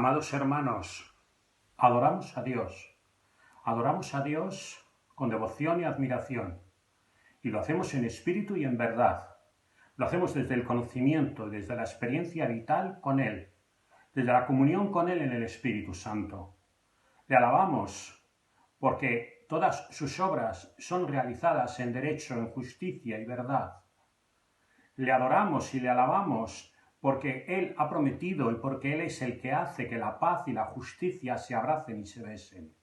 Amados hermanos, adoramos a Dios. Adoramos a Dios con devoción y admiración. Y lo hacemos en espíritu y en verdad. Lo hacemos desde el conocimiento, desde la experiencia vital con Él, desde la comunión con Él en el Espíritu Santo. Le alabamos porque todas sus obras son realizadas en derecho, en justicia y verdad. Le adoramos y le alabamos porque Él ha prometido y porque Él es el que hace que la paz y la justicia se abracen y se besen.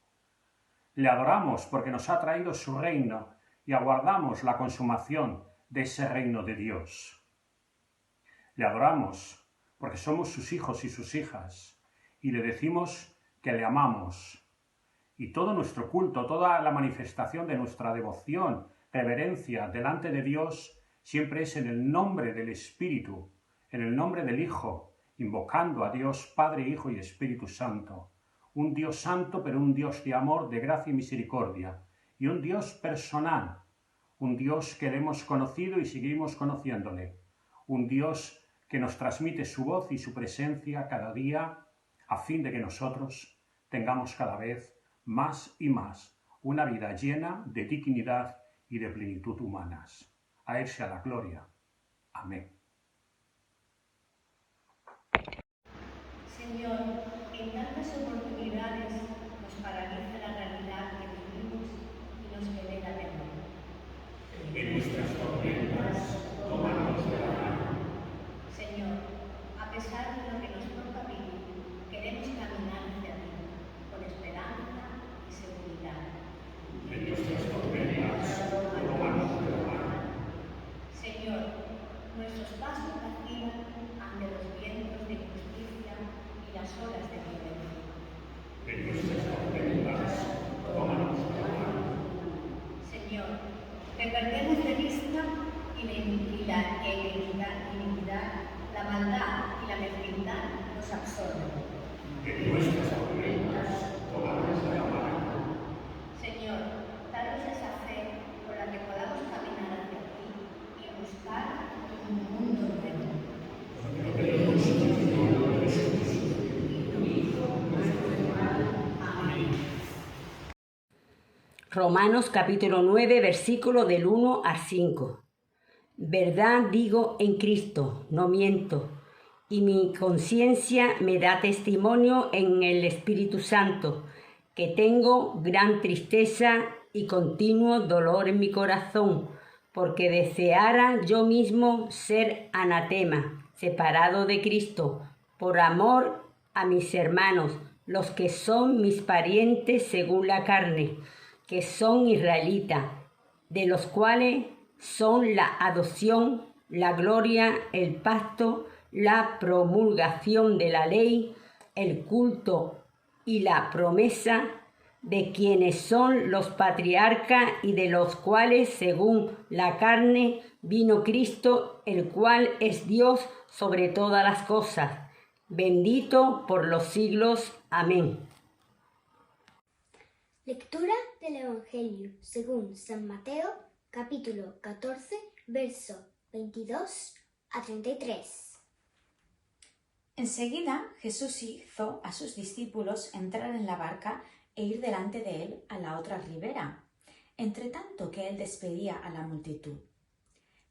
Le adoramos porque nos ha traído su reino y aguardamos la consumación de ese reino de Dios. Le adoramos porque somos sus hijos y sus hijas y le decimos que le amamos. Y todo nuestro culto, toda la manifestación de nuestra devoción, reverencia delante de Dios siempre es en el nombre del Espíritu, en el nombre del Hijo, invocando a Dios Padre, Hijo y Espíritu Santo. Un Dios santo, pero un Dios de amor, de gracia y misericordia. Y un Dios personal, un Dios que le hemos conocido y seguimos conociéndole. Un Dios que nos transmite su voz y su presencia cada día, a fin de que nosotros tengamos cada vez más y más una vida llena de dignidad y de plenitud humanas. A Él sea la gloria. Amén. Señor, en tantas oportunidades nos paraliza la realidad que vivimos y nos genera temor. En nuestras tormentas, tómanos de la mano. Señor, a pesar de lo que nos toca vivir, queremos caminar hacia ti, con esperanza y seguridad. En nuestras tormentas, tómanos de la mano. Señor, nuestros pasos vacilan ante los vientos de injusticia y las olas de violencia. En nuestras tormentas, tómanos de la mano. Señor, que perdemos de vista iniquidad, la maldad y la mezquindad nos absorben. En nuestras tormentas, tómanos de la mano. Señor, danos esa fe con la que podamos caminar hacia ti y buscar un mundo nuevo. Lo pedimos en el nombre de Jesús, tu Hijo, nuestro hermano. Amén. Romanos capítulo 9, versículo del 1 al 5. Verdad digo en Cristo, no miento, y mi conciencia me da testimonio en el Espíritu Santo, que tengo gran tristeza y continuo dolor en mi corazón, porque deseara yo mismo ser anatema, separado de Cristo, por amor a mis hermanos, los que son mis parientes según la carne, que son israelitas, de los cuales son la adopción, la gloria, el pacto, la promulgación de la ley, el culto y la promesa, de quienes son los patriarcas y de los cuales, según la carne, vino Cristo, el cual es Dios sobre todas las cosas, bendito por los siglos. Amén. Lectura del Evangelio según San Mateo, capítulo 14, verso 22 a 33. Enseguida Jesús hizo a sus discípulos entrar en la barca e ir delante de él a la otra ribera, entre tanto que él despedía a la multitud.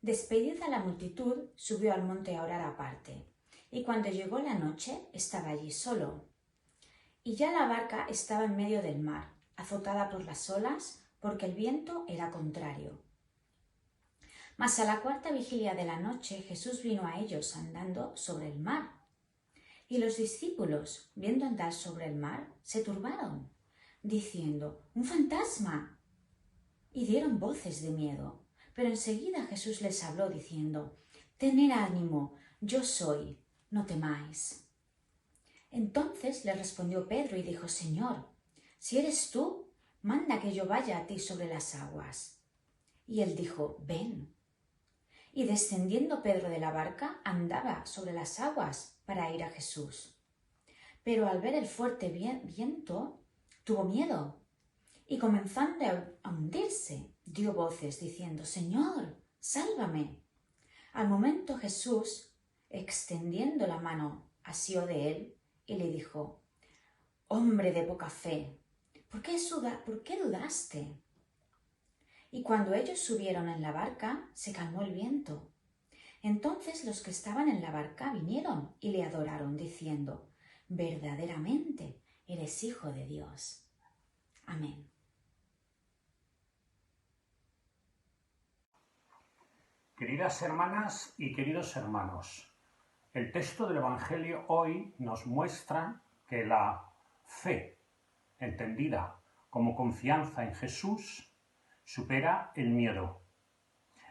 Despedida la multitud, subió al monte a orar aparte, y cuando llegó la noche estaba allí solo. Y ya la barca estaba en medio del mar, azotada por las olas, porque el viento era contrario. Mas a la cuarta vigilia de la noche Jesús vino a ellos andando sobre el mar. Y los discípulos, viendo andar sobre el mar, se turbaron, diciendo: «¡Un fantasma!» Y dieron voces de miedo. Pero enseguida Jesús les habló diciendo: «Tened ánimo, yo soy, no temáis». Entonces le respondió Pedro y dijo: «Señor, si eres tú, manda que yo vaya a ti sobre las aguas». Y él dijo: «Ven». Y descendiendo Pedro de la barca, andaba sobre las aguas para ir a Jesús. Pero al ver el fuerte viento, tuvo miedo, y comenzando a hundirse, dio voces diciendo: «Señor, sálvame». Al momento Jesús, extendiendo la mano, asió de él y le dijo: «Hombre de poca fe, ¿por qué dudaste?» Y cuando ellos subieron en la barca, se calmó el viento. Entonces los que estaban en la barca vinieron y le adoraron, diciendo: «Verdaderamente eres Hijo de Dios». Amén. Queridas hermanas y queridos hermanos, el texto del Evangelio hoy nos muestra que la fe, entendida como confianza en Jesús, supera el miedo.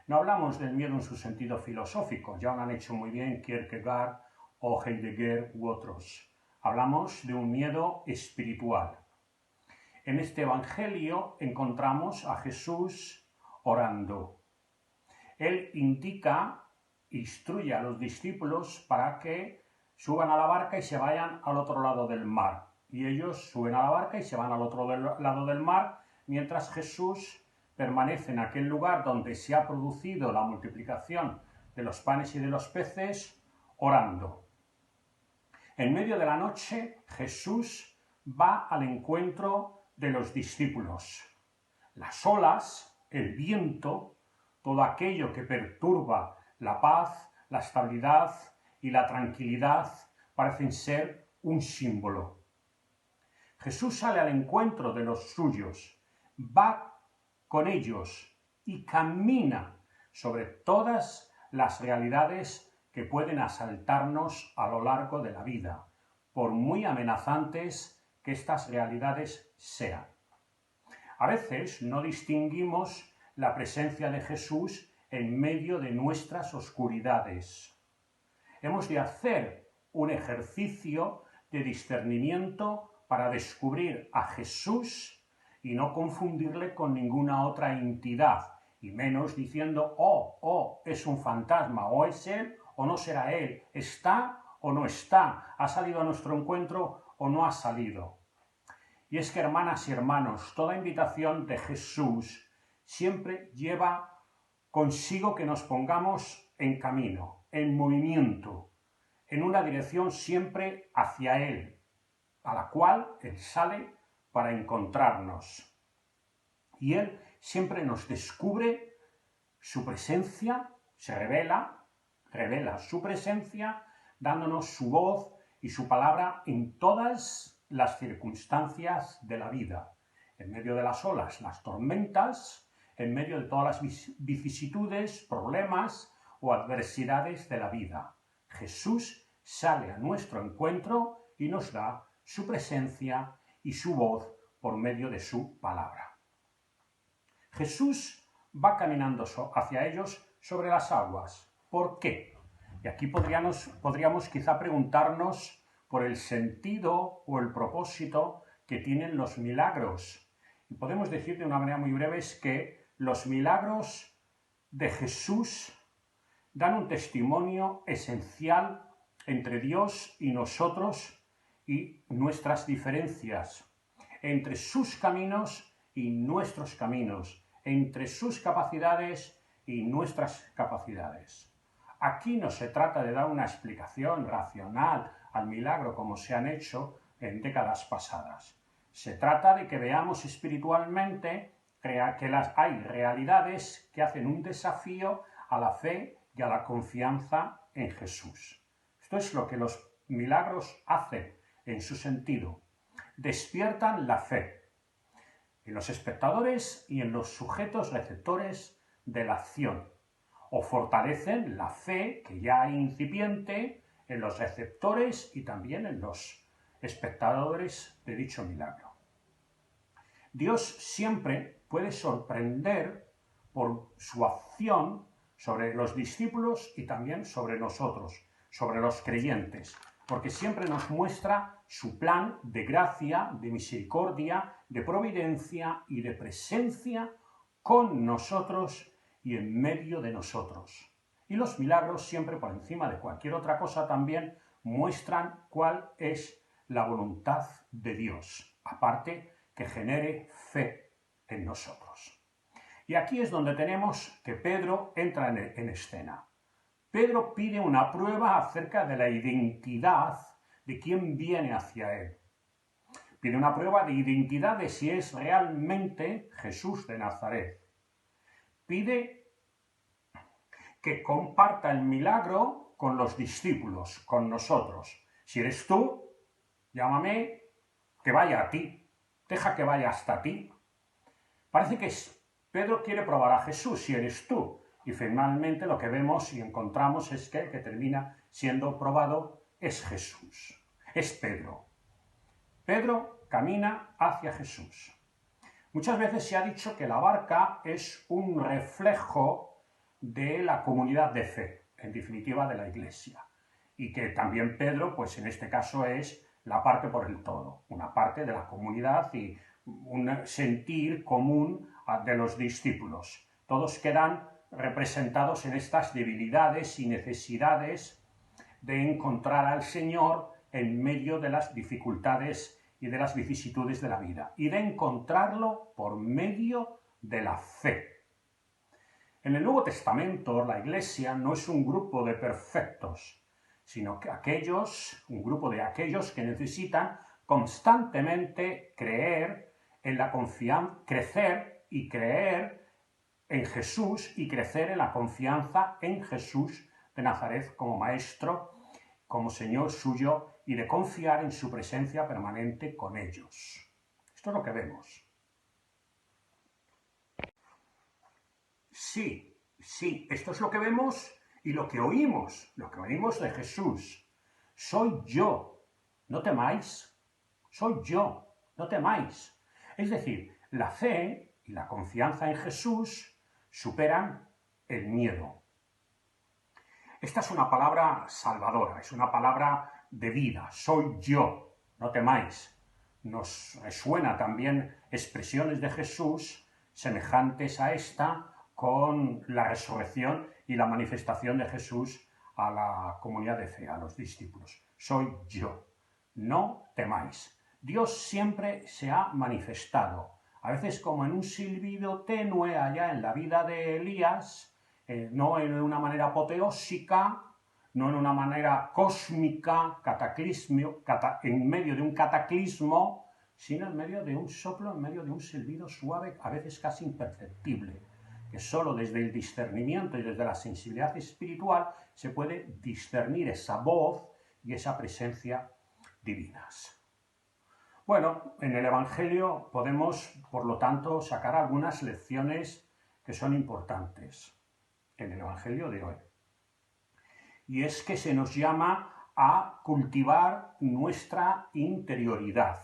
No hablamos del miedo en su sentido filosófico, ya lo han hecho muy bien Kierkegaard o Heidegger u otros. Hablamos de un miedo espiritual. En este Evangelio encontramos a Jesús orando. Él instruye a los discípulos para que suban a la barca y se vayan al otro lado del mar. Y ellos suben a la barca y se van al otro lado del mar, mientras Jesús permanece en aquel lugar donde se ha producido la multiplicación de los panes y de los peces, orando. En medio de la noche, Jesús va al encuentro de los discípulos. Las olas, el viento, todo aquello que perturba la paz, la estabilidad y la tranquilidad parecen ser un símbolo. Jesús sale al encuentro de los suyos, va con ellos y camina sobre todas las realidades que pueden asaltarnos a lo largo de la vida, por muy amenazantes que estas realidades sean. A veces no distinguimos la presencia de Jesús en medio de nuestras oscuridades. Hemos de hacer un ejercicio de discernimiento para descubrir a Jesús y no confundirle con ninguna otra entidad, y menos diciendo, es un fantasma, o es él o no será él, está o no está, ha salido a nuestro encuentro o no ha salido. Y es que, hermanas y hermanos, toda invitación de Jesús siempre lleva consigo que nos pongamos en camino, en movimiento, en una dirección siempre hacia Él, a la cual Él sale para encontrarnos. Y Él siempre nos descubre su presencia, se revela su presencia, dándonos su voz y su palabra en todas las circunstancias de la vida, en medio de las olas, las tormentas, en medio de todas las vicisitudes, problemas o adversidades de la vida. Jesús sale a nuestro encuentro y nos da su presencia y su voz por medio de su palabra. Jesús va caminando hacia ellos sobre las aguas. ¿Por qué? Y aquí podríamos quizá preguntarnos por el sentido o el propósito que tienen los milagros. Y podemos decir de una manera muy breve es que los milagros de Jesús dan un testimonio esencial entre Dios y nosotros y nuestras diferencias, entre sus caminos y nuestros caminos, entre sus capacidades y nuestras capacidades. Aquí no se trata de dar una explicación racional al milagro como se han hecho en décadas pasadas. Se trata de que veamos espiritualmente que hay realidades que hacen un desafío a la fe y a la confianza en Jesús. Esto es lo que los milagros hacen en su sentido. Despiertan la fe en los espectadores y en los sujetos receptores de la acción, o fortalecen la fe que ya hay incipiente en los receptores y también en los espectadores de dicho milagro. Dios siempre puede sorprender por su acción sobre los discípulos y también sobre nosotros, sobre los creyentes, porque siempre nos muestra su plan de gracia, de misericordia, de providencia y de presencia con nosotros y en medio de nosotros. Y los milagros siempre por encima de cualquier otra cosa también muestran cuál es la voluntad de Dios, aparte que genere fe en nosotros. Y aquí es donde tenemos que Pedro entra en escena. Pedro pide una prueba acerca de la identidad de quién viene hacia él. Pide una prueba de identidad de si es realmente Jesús de Nazaret. Pide que comparta el milagro con los discípulos, con nosotros. Si eres tú, llámame, que vaya a ti. Deja que vaya hasta ti. Parece que Pedro quiere probar a Jesús, si eres tú. Y finalmente lo que vemos y encontramos es que el que termina siendo probado es Jesús. Es Pedro. Pedro camina hacia Jesús. Muchas veces se ha dicho que la barca es un reflejo de la comunidad de fe, en definitiva de la Iglesia. Y que también Pedro, pues en este caso es la parte por el todo, una parte de la comunidad y un sentir común de los discípulos. Todos quedan representados en estas debilidades y necesidades de encontrar al Señor en medio de las dificultades y de las vicisitudes de la vida, y de encontrarlo por medio de la fe. En el Nuevo Testamento, la Iglesia no es un grupo de perfectos, sino que un grupo de aquellos que necesitan constantemente creer en la confianza, crecer y creer en Jesús y crecer en la confianza en Jesús de Nazaret como Maestro, como Señor suyo, y de confiar en su presencia permanente con ellos. Esto es lo que vemos. Sí, esto es lo que vemos y lo que oímos de Jesús. Soy yo, no temáis. Soy yo, no temáis. Es decir, la fe y la confianza en Jesús superan el miedo. Esta es una palabra salvadora, es una palabra de vida. Soy yo, no temáis. Nos resuena también expresiones de Jesús semejantes a esta con la resurrección y la manifestación de Jesús a la comunidad de fe, a los discípulos. Soy yo, no temáis. Dios siempre se ha manifestado, a veces como en un silbido tenue allá en la vida de Elías, no en una manera apoteósica, no en una manera cósmica, en medio de un cataclismo, sino en medio de un soplo, en medio de un silbido suave, a veces casi imperceptible, que solo desde el discernimiento y desde la sensibilidad espiritual se puede discernir esa voz y esa presencia divinas. Bueno, en el Evangelio podemos, por lo tanto, sacar algunas lecciones que son importantes en el Evangelio de hoy. Y es que se nos llama a cultivar nuestra interioridad.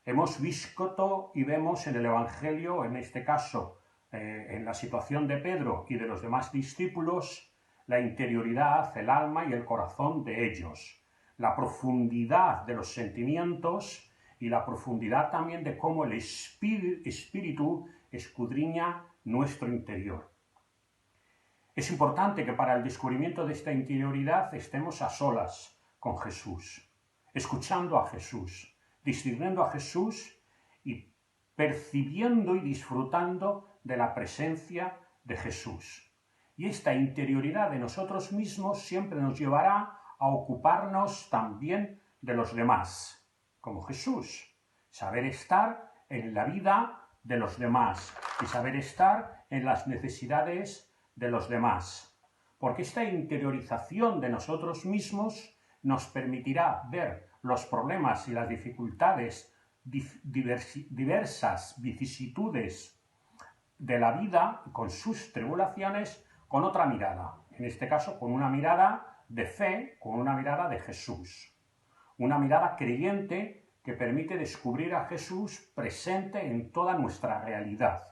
Hemos visto y vemos en el Evangelio, en este caso, en la situación de Pedro y de los demás discípulos, la interioridad, el alma y el corazón de ellos, la profundidad de los sentimientos y la profundidad también de cómo el espíritu escudriña nuestro interior. Es importante que para el descubrimiento de esta interioridad estemos a solas con Jesús, escuchando a Jesús, discerniendo a Jesús y percibiendo y disfrutando de la presencia de Jesús. Y esta interioridad de nosotros mismos siempre nos llevará a ocuparnos también de los demás, como Jesús. Saber estar en la vida de los demás y saber estar en las necesidades de los demás. Porque esta interiorización de nosotros mismos nos permitirá ver los problemas y las dificultades, diversas vicisitudes de la vida con sus tribulaciones con otra mirada. En este caso, con una mirada de fe, con una mirada de Jesús. Una mirada creyente que permite descubrir a Jesús presente en toda nuestra realidad,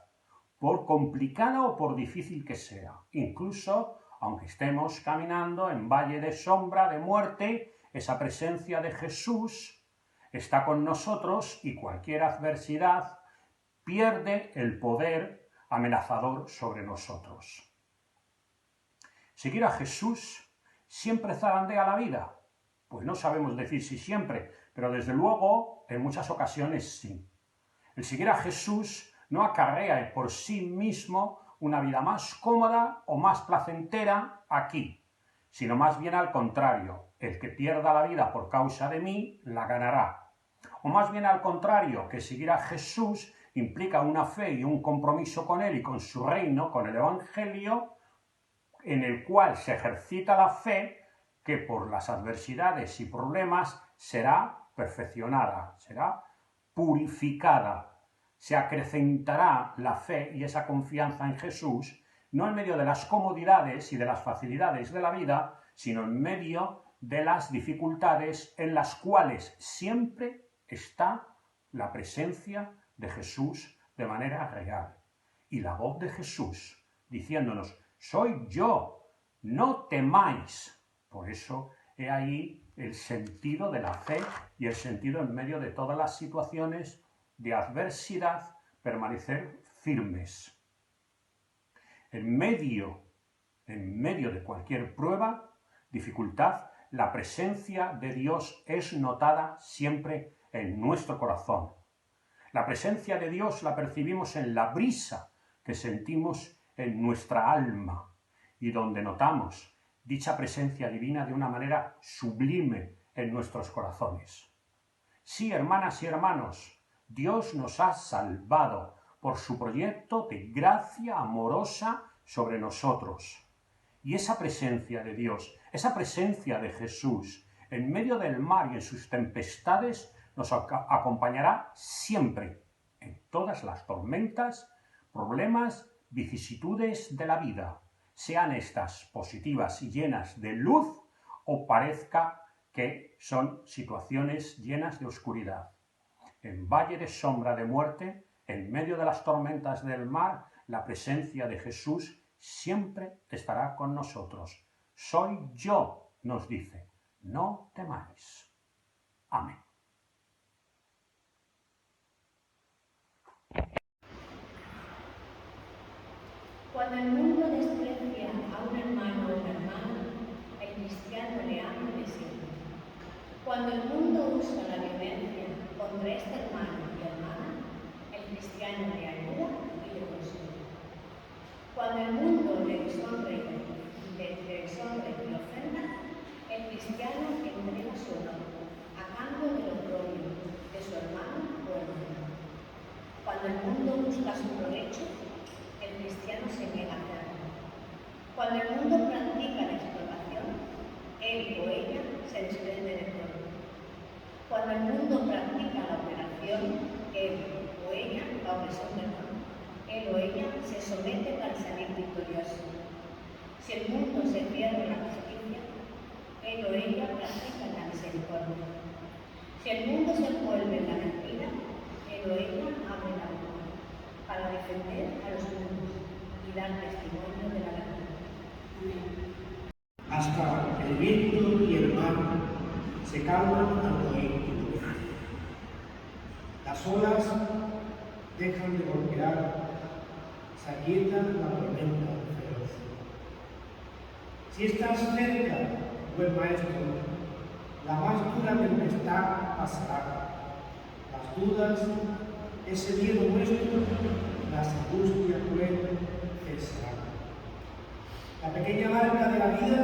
por complicada o por difícil que sea. Incluso, aunque estemos caminando en valle de sombra, de muerte, esa presencia de Jesús está con nosotros y cualquier adversidad pierde el poder amenazador sobre nosotros. Seguir a Jesús siempre zarandea la vida. Pues no sabemos decir si siempre, pero desde luego en muchas ocasiones sí. El seguir a Jesús no acarrea por sí mismo una vida más cómoda o más placentera aquí, sino más bien al contrario, el que pierda la vida por causa de mí, la ganará. O más bien al contrario, que seguir a Jesús implica una fe y un compromiso con Él y con su reino, con el Evangelio, en el cual se ejercita la fe que por las adversidades y problemas será perfeccionada, será purificada. Se acrecentará la fe y esa confianza en Jesús, no en medio de las comodidades y de las facilidades de la vida, sino en medio de las dificultades en las cuales siempre está la presencia de Jesús de manera real. Y la voz de Jesús diciéndonos: soy yo, no temáis. Por eso he ahí el sentido de la fe y el sentido en medio de todas las situaciones de adversidad, permanecer firmes. En medio de cualquier prueba, dificultad, la presencia de Dios es notada siempre en nuestro corazón. La presencia de Dios la percibimos en la brisa que sentimos en nuestra alma y donde notamos dicha presencia divina de una manera sublime en nuestros corazones. Sí, hermanas y hermanos, Dios nos ha salvado por su proyecto de gracia amorosa sobre nosotros. Y esa presencia de Dios, esa presencia de Jesús, en medio del mar y en sus tempestades, nos acompañará siempre, en todas las tormentas, problemas, vicisitudes de la vida, sean estas positivas y llenas de luz o parezca que son situaciones llenas de oscuridad. En valle de sombra de muerte, en medio de las tormentas del mar, la presencia de Jesús siempre estará con nosotros. Soy yo, nos dice, no temáis. Amén. Cuando el mundo desprecia a un hermano o una hermana, el cristiano le ama y le sirve. Cuando el mundo usa la violencia contra este hermano y hermana, el cristiano le ayuda y le consuela. Cuando el mundo le deshonra y le ofenda, el cristiano entrega su honor a cambio de lo propio de su hermano o hermana. Cuando el mundo busca su provecho, el cristiano se niega a hacerlo. Cuando el mundo practica la explotación, él o ella se desprende de todo. Cuando el mundo practica la operación, él o ella, la opresión, él o ella se somete para salir victorioso. Si el mundo se pierde la justicia, él o ella practica la misericordia. Si el mundo se envuelve en la mentira, él o ella abre la boca para defender a los mundos y dar testimonio de la verdad. Hasta el viento y el mar se calman al oír tu voz. Las olas dejan de golpear, se aquieta la tormenta feroz. Si estás cerca, buen maestro, la más dura tempestad pasará. Las dudas, ese miedo nuestro, las angustias cruel cesarán. La pequeña barca de la vida,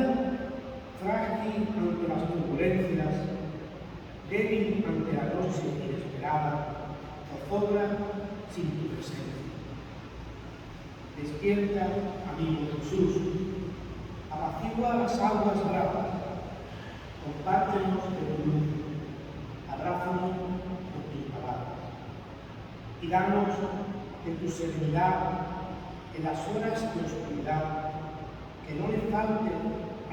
frágil ante las turbulencias, débil ante la dosis inesperada, zozobra sin tu presencia. Despierta, amigo Jesús, apacigua las aguas bravas, compártenos de tu luz, abrázanos con tus palabras y danos de tu serenidad en las horas de oscuridad, que no le falte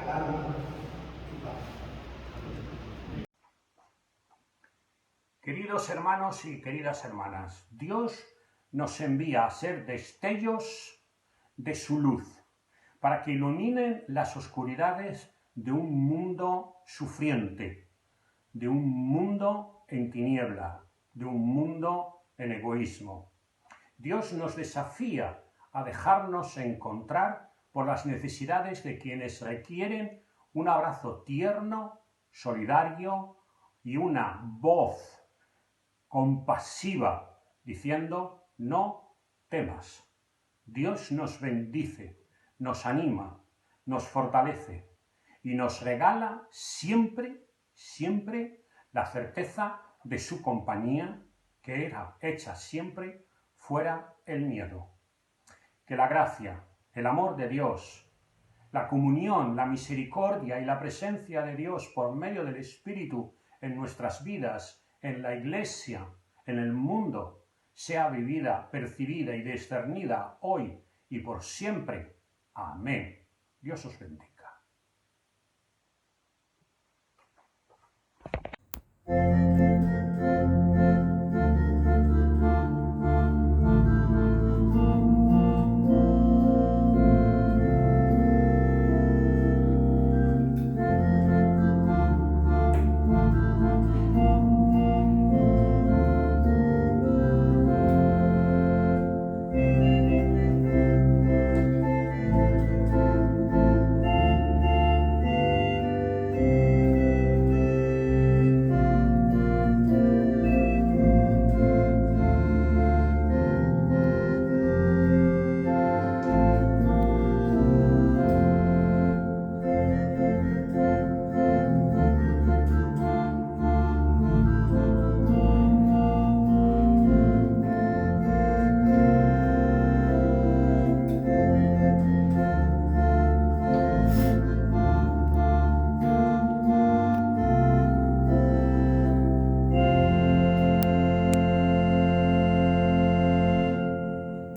al alma tu paz. Queridos hermanos y queridas hermanas, Dios nos envía a ser destellos de su luz, para que iluminen las oscuridades de un mundo sufriente, de un mundo en tiniebla, de un mundo en egoísmo. Dios nos desafía a dejarnos encontrar por las necesidades de quienes requieren un abrazo tierno, solidario y una voz compasiva, diciendo: no temas. Dios nos bendice, nos anima, nos fortalece. y nos regala siempre, siempre la certeza de su compañía, que era hecha siempre fuera el miedo. Que la gracia, el amor de Dios, la comunión, la misericordia y la presencia de Dios por medio del Espíritu en nuestras vidas, en la Iglesia, en el mundo, sea vivida, percibida y discernida hoy y por siempre. Amén. Dios os bendiga.